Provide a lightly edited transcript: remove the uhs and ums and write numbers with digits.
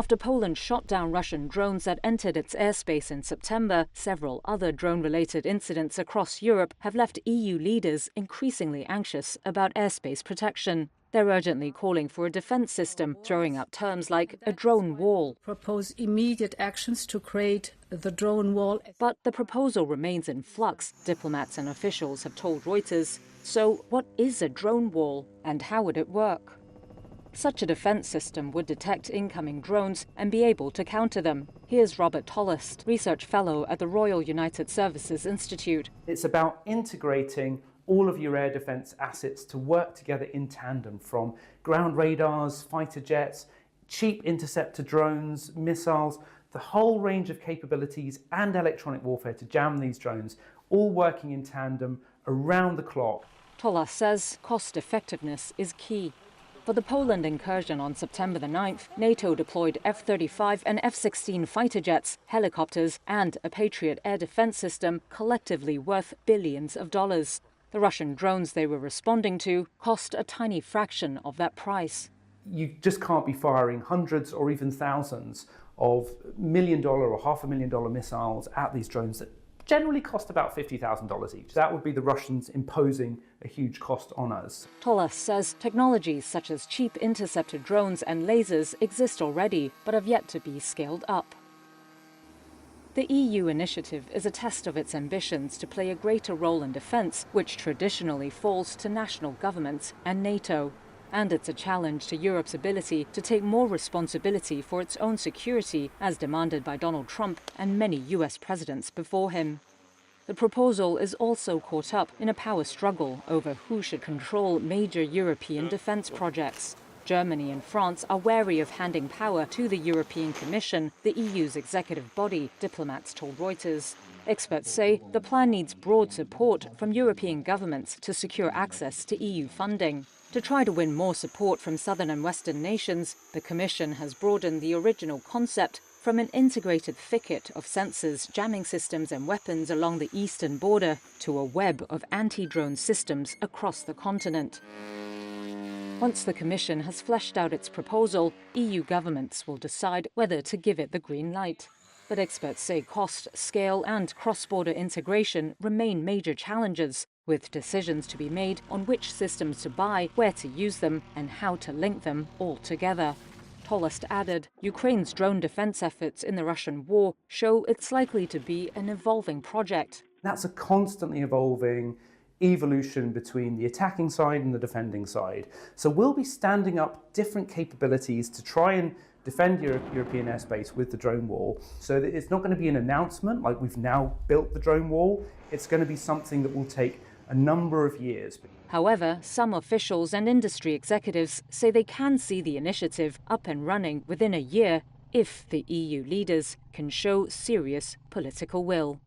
After Poland shot down Russian drones that entered its airspace in September, several other drone-related incidents across Europe have left EU leaders increasingly anxious about airspace protection. They're urgently calling for a defense system, throwing out terms like a drone wall. Propose immediate actions to create the drone wall. But the proposal remains in flux, diplomats and officials have told Reuters. So what is a drone wall and how would it work? Such a defense system would detect incoming drones and be able to counter them. Here's Robert Tollost, research fellow at the Royal United Services Institute. It's about integrating all of your air defense assets to work together in tandem, from ground radars, fighter jets, cheap interceptor drones, missiles, the whole range of capabilities and electronic warfare to jam these drones, all working in tandem around the clock. Tollost says cost effectiveness is key. For the Poland incursion on September the 9th, NATO deployed F-35 and F-16 fighter jets, helicopters and a Patriot air defense system collectively worth billions of dollars. The Russian drones they were responding to cost a tiny fraction of that price. You just can't be firing hundreds or even thousands of $1 million or $500,000 missiles at these drones that generally cost about $50,000 each. That would be the Russians imposing a huge cost on us. Tollost says technologies such as cheap interceptor drones and lasers exist already, but have yet to be scaled up. The EU initiative is a test of its ambitions to play a greater role in defence, which traditionally falls to national governments and NATO. And it's a challenge to Europe's ability to take more responsibility for its own security, as demanded by Donald Trump and many US presidents before him. The proposal is also caught up in a power struggle over who should control major European defence projects. Germany and France are wary of handing power to the European Commission, the EU's executive body, diplomats told Reuters. Experts say the plan needs broad support from European governments to secure access to EU funding. To try to win more support from southern and western nations, the Commission has broadened the original concept from an integrated thicket of sensors, jamming systems and weapons along the eastern border to a web of anti-drone systems across the continent. Once the Commission has fleshed out its proposal, EU governments will decide whether to give it the green light. But experts say cost, scale and cross-border integration remain major challenges, with decisions to be made on which systems to buy, where to use them and how to link them all together. Tollost added, Ukraine's drone defense efforts in the Russian war show it's likely to be an evolving project. That's a constantly evolving evolution between the attacking side and the defending side. So we'll be standing up different capabilities to try and defend European airspace with the drone wall. So that it's not going to be an announcement like we've now built the drone wall. It's going to be something that will take a number of years. However, some officials and industry executives say they can see the initiative up and running within a year if the EU leaders can show serious political will.